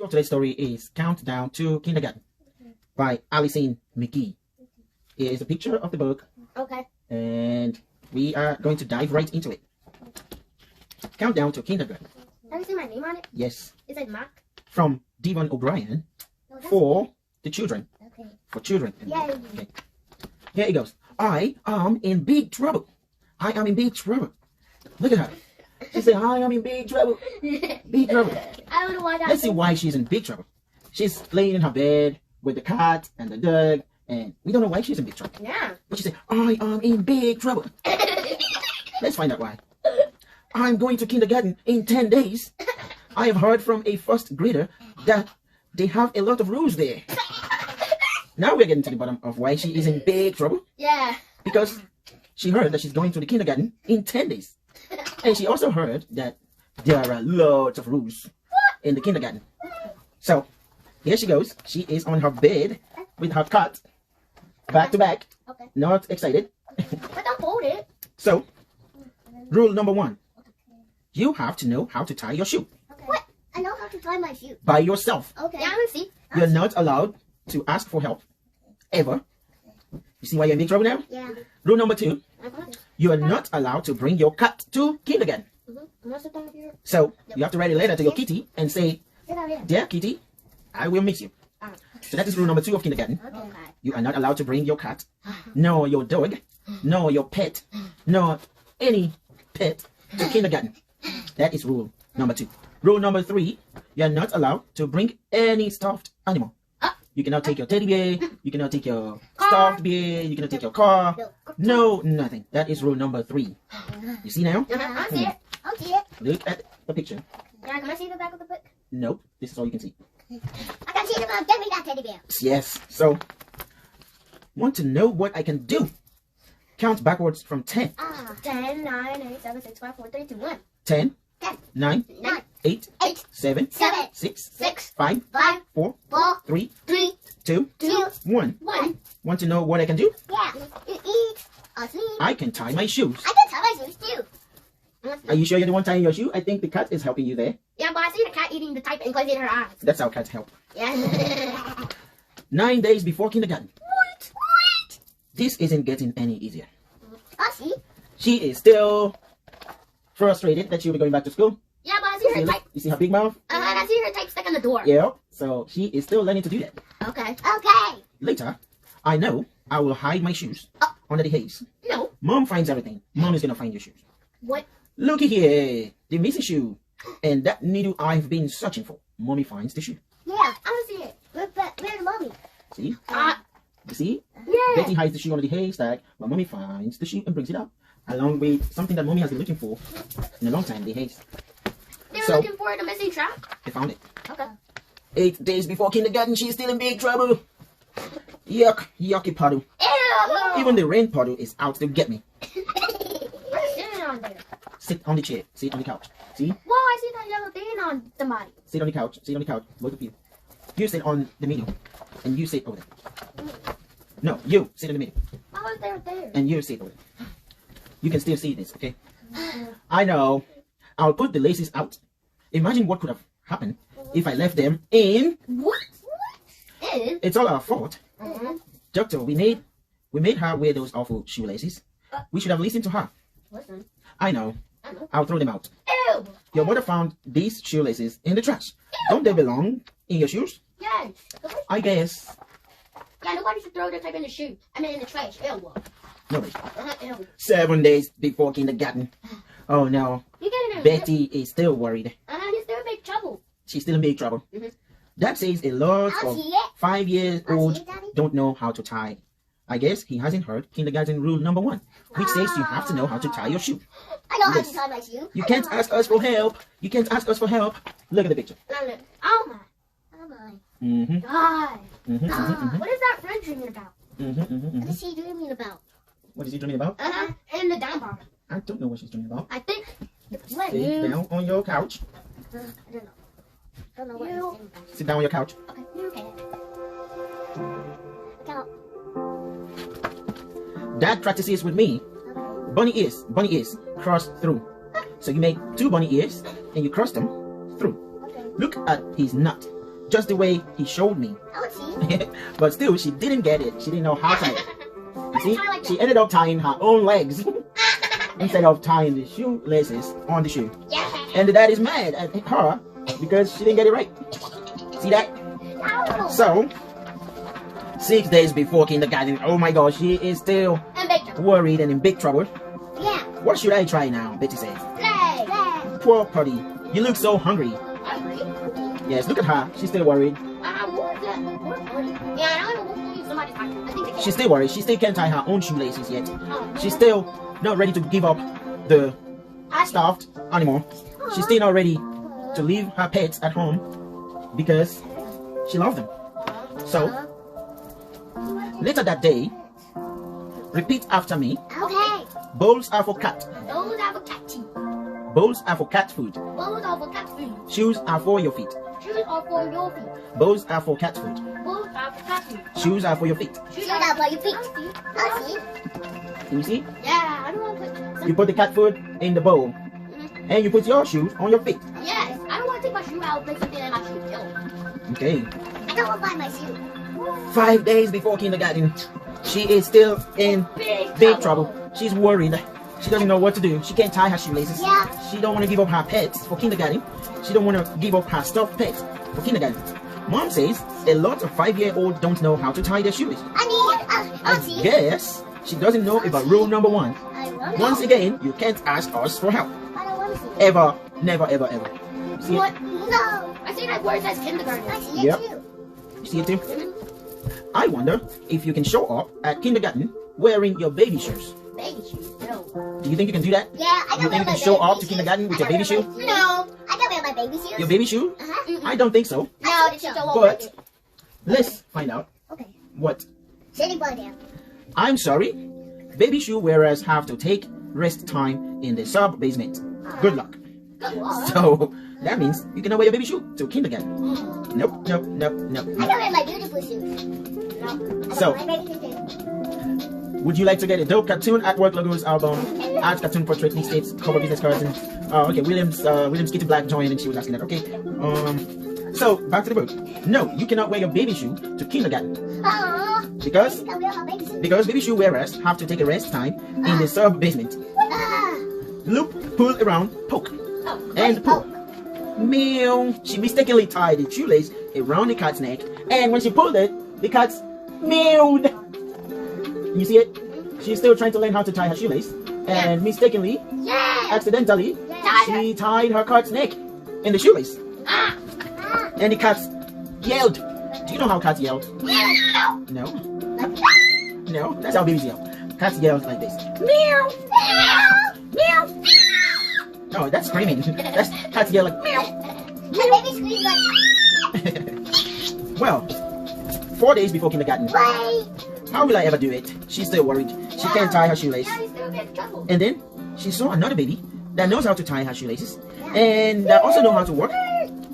of today's story is Countdown to Kindergarten by Alison McGee. It is a picture of the book. Okay. And we are going to dive right into it. Countdown to Kindergarten. Have you seen my name on it? Yes. It says Mark. From Devon O'Brien for the children. Okay. For children. Yay. Okay. Here it goes. I am in big trouble. I am in big trouble. Look at her. She said, I am in big trouble. Big trouble. I don't know why that. Let's see why she's in big trouble. She's laying in her bed with the cat and the dog, and we don't know why she's in big trouble. Yeah. But she said, I am in big trouble. Let's find out why. I'm going to kindergarten in 10 days. I have heard from a first grader that they have a lot of rules there. Now we're getting to the bottom of why she is in big trouble. Yeah. Because she heard that she's going to the kindergarten in 10 days. And she also heard that there are lots of rules in the kindergarten. So, here she goes. She is on her bed with her cat, back to back, Okay. not excited. But don't fold it. So, rule number 1. You have to know how to tie your shoe Okay. What? I know how to tie my shoe. by yourself. Okay. Yeah, let's see. You're not allowed to ask for help, ever. You see why you're in big trouble now? Yeah. Rule number 2. Okay. You are not allowed to bring your cat to kindergarten. I'm gonna sit down here. So, you have to write a letter to your kitty and say, Sit down here. Dear kitty, I will miss you. So that is rule number 2 of kindergarten. Okay. You are not allowed to bring your cat, nor your dog, nor your pet, nor any pet to kindergarten. That is rule number 2. Rule number 3, you are not allowed to bring any stuffed animal. You cannot take your teddy bear, you cannot take your stuffed bear, you cannot take your car. No, nothing. That is rule number 3. You see now? I'll see it. I'll see it. Look at the picture. Yeah, can I see the back of the book? Nope, this is all you can see. I can see the book. Give me that teddy bear. Yes, so, want to know what I can do? Count backwards from 10. 10, 9, 8, 7, 6, 5, 4, 3, 2, 1. 10, 10, 9, 9, 8, 8, 7, 7, 6, 6, 5, 5, 4, 4, 3, 3, 2, 2, 1. 1. Want to know what I can do? Yeah. You eat or sleep. I can tie my shoes. I can tie my shoes too. Are you sure you're the one tying your shoe? I think the cat is helping you there. Yeah, but I see the cat eating the type and closing her eyes. That's how cats help. Yeah. 9 days before kindergarten. What? This isn't getting any easier. I see. She is still frustrated that she'll be going back to school. Yeah, but I see her type. You see her big mouth? And I see her type stuck on the door. Yeah. So she is still learning to do that. Okay. Okay. Later, I know I will hide my shoes under the haze. No. Mom finds everything. Mom is gonna find your shoes. What? Looky here, the missing shoe, and that needle I've been searching for. Mommy finds the shoe. Yeah, I want to see it. Where's mommy? See? You see? Yeah. Betty hides the shoe under the haystack, but Mommy finds the shoe and brings it up, along with something that Mommy has been looking for in a long time, the haze. They were So- looking for the missing trap. They found it. Okay. 8 days before kindergarten, she's still in big trouble. Yuck, yucky puddle. Ew. Even the rain puddle is out to get me. What's sitting on there? Sit on the chair. Sit on the couch. See? Whoa, I see that yellow thing on somebody. Sit on the couch. Sit on the couch. Both of you. You sit on the middle. And you sit over there. No, you sit in the middle. How was there? And you sit over there. You can still see this, okay? I know. I'll put the laces out. Imagine what could have happened if I left them in. What? Ew. It's all our fault. Doctor, we made her wear those awful shoelaces. We should have listened to her. Listen. I know. I know. I'll throw them out. Ew. Your mother found these shoelaces in the trash. Don't they belong in your shoes? Yes. I guess. Yeah, nobody should throw their type in the shoe. I mean in the trash. Ew. Nobody. Ew. 7 days before kindergarten. Oh no. You get in Betty is still worried. He's still in big trouble. She's still in big trouble. Mhm. That says a lot I'll of see it. 5-year-old I'll see it, Daddy. don't know how to tie. I guess he hasn't heard kindergarten rule number 1, which says you have to know how to tie your shoe. I know Yes. how to tie my shoe. You can't ask us for help. You can't ask us for help. Look at the picture. Oh my. Oh my. Mm-hmm. God. Mm-hmm, mm-hmm, What is that friend dreaming about? mm-hmm, mm-hmm. What is she dreaming about? What is he dreaming about? In the down bar. I don't know what she's dreaming about. I think it's what Sit you. down on your couch. I don't know. Don't know what You- he's dreaming about. Sit down on your couch. Okay. Okay. Count. Dad practices with me. Bunny ears cross through. So you make 2 bunny ears and you cross them through. Okay. Look at his nut. just the way he showed me. I would see. But still, she didn't get it. She didn't know how to. You see, Kinda like she that. ended up tying her own legs instead of tying the shoelaces on the shoe. Yeah. And the dad is mad at her because she didn't get it right. See that? Ow. So, 6 days before kindergarten, oh my gosh, she is still And bacon. worried and in big trouble. Yeah. What should I try now? Betty says. Play. Play. Poor Putty, you look so hungry. Hungry? Yes, look at her. She's still worried. What is that? Yeah, I don't know what somebody's talking. I think they She's still worried. She still can't tie her own shoelaces yet. Oh. She's still not ready to give up the stuffed animal. She's still not ready to leave her pets at home because she loves them. So, later that day, repeat after me. Okay. Bowls are for cat. Those are for cat tea. Bowls are for cat food. Those are for cat food. Shoes are for your feet. Shoes are for your feet. Bowls are for cat food. Those are for cat food. Shoes are for your feet. Shoes are for your feet. I see. Can you see? Yeah, I don't want to put. You put the cat food in the bowl and you put your shoes on your feet. Yes, I don't want to take my shoe out and put something in my shoe. Ew. Okay. I don't want to buy my shoe. 5 days before kindergarten, she is still in big trouble. She's worried. She doesn't know what to do. She can't tie her shoelaces. Yeah. She don't want to give up her pets for kindergarten. She don't want to give up her stuffed pets for kindergarten. Mom says a lot of 5-year-olds don't know how to tie their shoelaces. I mean, I'll see. Yes, she doesn't know about rule number 1. I want Once again, you can't ask us for help. I don't want to see. Ever, never, ever, ever. You see it? What? No. I see that word says kindergarten. I see Yep. it too. You see it too? I wonder if you can show up at kindergarten wearing your baby shoes. Baby shoes. No. Do you think you can do that? Yeah, I You can think wear you my can show baby up to shoes. kindergarten with I your can baby wear shoe? my- No, I can wear my baby shoes. Your baby shoe? Uh-huh. I don't think so. No, the teacher won't But like it. let's find out Okay. what. Sitting boy down. I'm sorry. Baby shoe wearers have to take rest time in the sub basement. Good luck. Good luck. So that means you cannot wear your baby shoe to kindergarten. Nope, nope, nope, nope, I nope. can wear my beautiful shoes. No. So- my baby shoes too. Would you like to get a dope cartoon artwork logos album, art cartoon portrait mixtapes, cover business cards, and okay, Williams Kitty Black joined and she was asking that. Okay, so back to the book. No, you cannot wear your baby shoe to kindergarten Aww. because I can wear my baby shoes. baby shoe wearers have to take a rest time in the sub basement. Ah. Loop, pull around, poke, Oh, and pull. Meow. She mistakenly tied the shoelace around the cat's neck, and when she pulled it, the cat's meowed. You see it? She's still trying to learn how to tie her shoelace, and mistakenly, Yeah. accidentally, Tied her. she tied her cat's neck in the shoelace, Ah. and the cat yelled. Do you know how cats yell? Yeah. No, no, that's how babies yell. Cats yell like this. Meow. Meow. Meow. No, that's screaming. That's cats yell like meow. My baby screams like, Well, 4 days before kindergarten. wait. How will I ever do it? She's still worried. She can't tie her shoelace. Yeah, he's still in trouble. And then she saw another baby that knows how to tie her shoelaces and that also know how to walk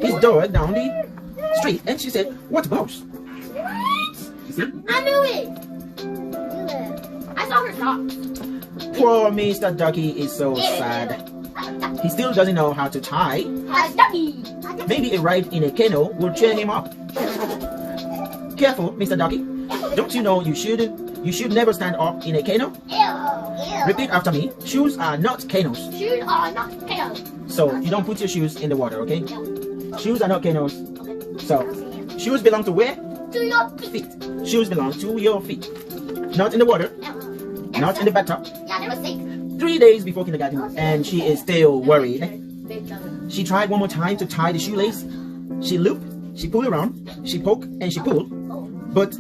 his dog down the street. And she said, "What boss?" You see? I knew it. I saw her socks. Poor Mr. Ducky is so sad. He still doesn't know how to tie. Ducky. Maybe a ride in a kennel will cheer him up. Careful, Mr. Ducky. Don't you know you should never stand up in a kennel? Ew. Repeat after me. Shoes are not kennels. Shoes are not tails. So you don't put your shoes in the water, okay? No. Shoes are not kennels. So shoes belong to where? To your feet. Feet. Shoes belong to your feet. Not in the water, not in the bathtub. Yeah, they were safe. 3 days before kindergarten, and she is still worried. Big trouble. She tried one more time to tie the shoelace. She looped, she pulled around, she poked, and she pulled. But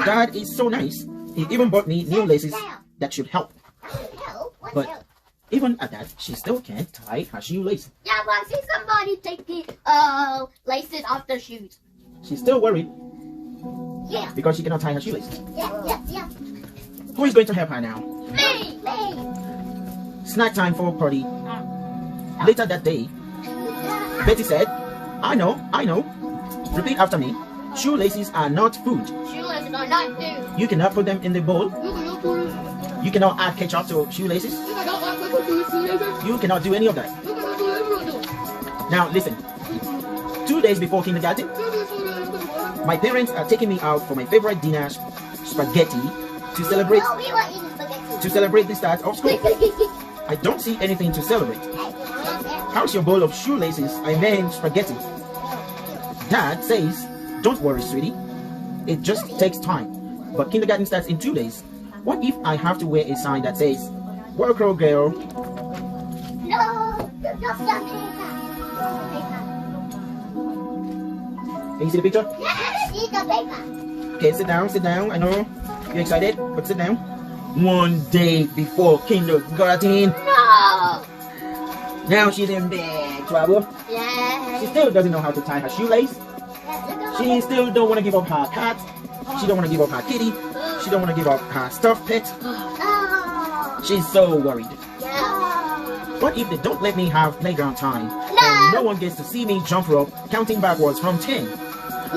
Dad is so nice. He even bought me new laces that should help. Help? What But help? even at that, she still can't tie her shoelace. Yeah, but I see somebody take the laces off their shoes. She's still worried Yeah. because she cannot tie her shoelaces. Yeah. Who is going to help her now? Me. Snack time for party. Later that day, Betty said, I know. Repeat after me. Shoelaces are not food. Shoelaces are not food. You cannot put them in the bowl. You cannot put it. You cannot add ketchup to shoelaces. You cannot put it. You cannot do any of that. You cannot do it. Now listen. 2 days before kindergarten, My parents are taking me out for my favorite dinner, spaghetti, to celebrate No, we were eating spaghetti. the start of school. I don't see anything to celebrate. How's your bowl of shoelaces? I mean spaghetti. Dad says, don't worry, sweetie. It just takes time. But kindergarten starts in 2 days. What if I have to wear a sign that says, "Welcome, girl"? No, just the paper. Can you see the picture? Yes, eat the paper. Okay, sit down, sit down. I know you're excited, but sit down. 1 day before kindergarten. No. Now she's in big trouble. Yes. She still doesn't know how to tie her shoelace. She still don't want to give up her cat. She don't want to give up her kitty. She don't want to give up her stuffed pet. Oh. She's so worried. Yeah. What if they don't let me have playground time? And no one gets to see me jump rope counting backwards from 10?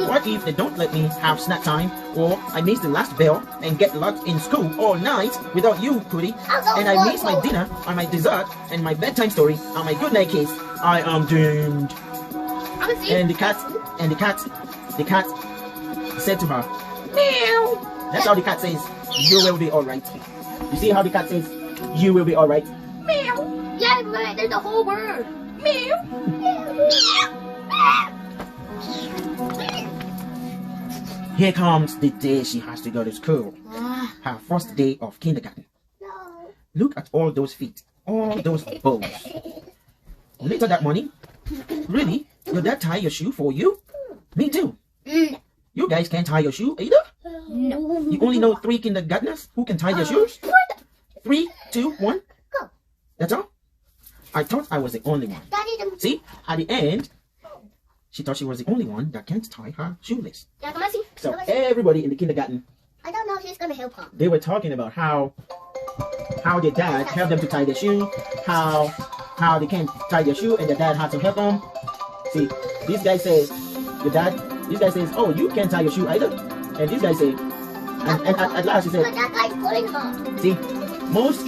What if they don't let me have snack time? Or I miss the last bell and get locked in school all night without you, Cootie? And I miss my dinner and my dessert and my bedtime story and my goodnight kiss. I am doomed. And the cat said to her, meow. That's how the cat says, you will be alright. You see how the cat says, you will be alright? Meow. Yeah, but there's a whole word. Meow. Here comes the day she has to go to school. Her first day of kindergarten. No. Look at all those feet, all those bows. Later that morning, really? Your dad tie your shoe for you? Me too. You guys can't tie your shoe either? No. You only know 3 kindergartners who can tie their shoes? 3, 2, 1. Go. That's all? I thought I was the only one. Daddy, See, at the end, she thought she was the only one that can't tie her shoelace. Yeah, come on, see. So Come on, see. everybody in the kindergarten, I don't know if she's gonna help her. they were talking about how their dad helped them to tie their shoe, how they can't tie their shoe and their dad had to help them. See, this guy says, oh, you can't tie your shoe either. And this guy said, and at last he said, But that guy's pulling her. see, most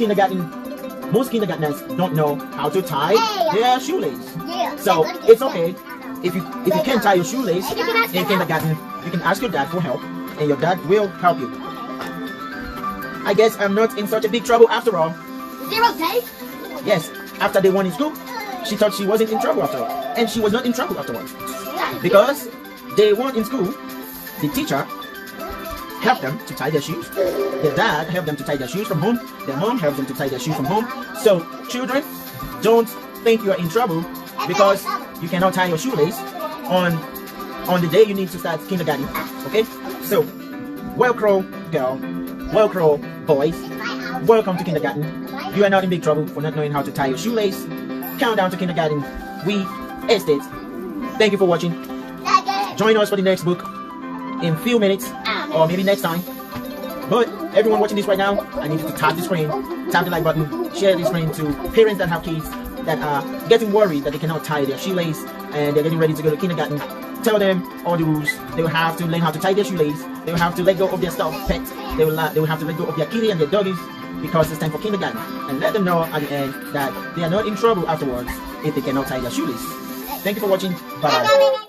kindergartners don't know how to tie their shoelace. Yeah. So they're gonna it's get okay if you can't tie your shoelace And you can ask in for kindergarten, you can ask your dad for help, and your dad will help you. I guess I'm not in such a big trouble after all. 0 days? Yes, after they won in school, she thought she wasn't in trouble after all, and she was not in trouble afterwards because they won in school. The teacher helped them to tie their shoes. Their dad helped them to tie their shoes from home. Their mom helped them to tie their shoes from home. So children, don't think you are in trouble because you cannot tie your shoelace on the day you need to start kindergarten. Okay? So, welcome girl, welcome boys, welcome to kindergarten. You are not in big trouble for not knowing how to tie your shoelace. Countdown to kindergarten. We aced it. Thank you for watching. Join us for the next book in a few minutes or maybe next time. But everyone watching this right now, I need you to tap the screen, tap the like button, share the screen to parents that have kids that are getting worried that they cannot tie their shoelace and they're getting ready to go to kindergarten. Tell them all the rules. They will have to learn how to tie their shoelace. They will have to let go of their stuffed pet. They will have to let go of their kitty and their doggies because it's time for kindergarten. And let them know at the end that they are not in trouble afterwards if they cannot tie their shoelace. Thank you for watching. Bye-bye.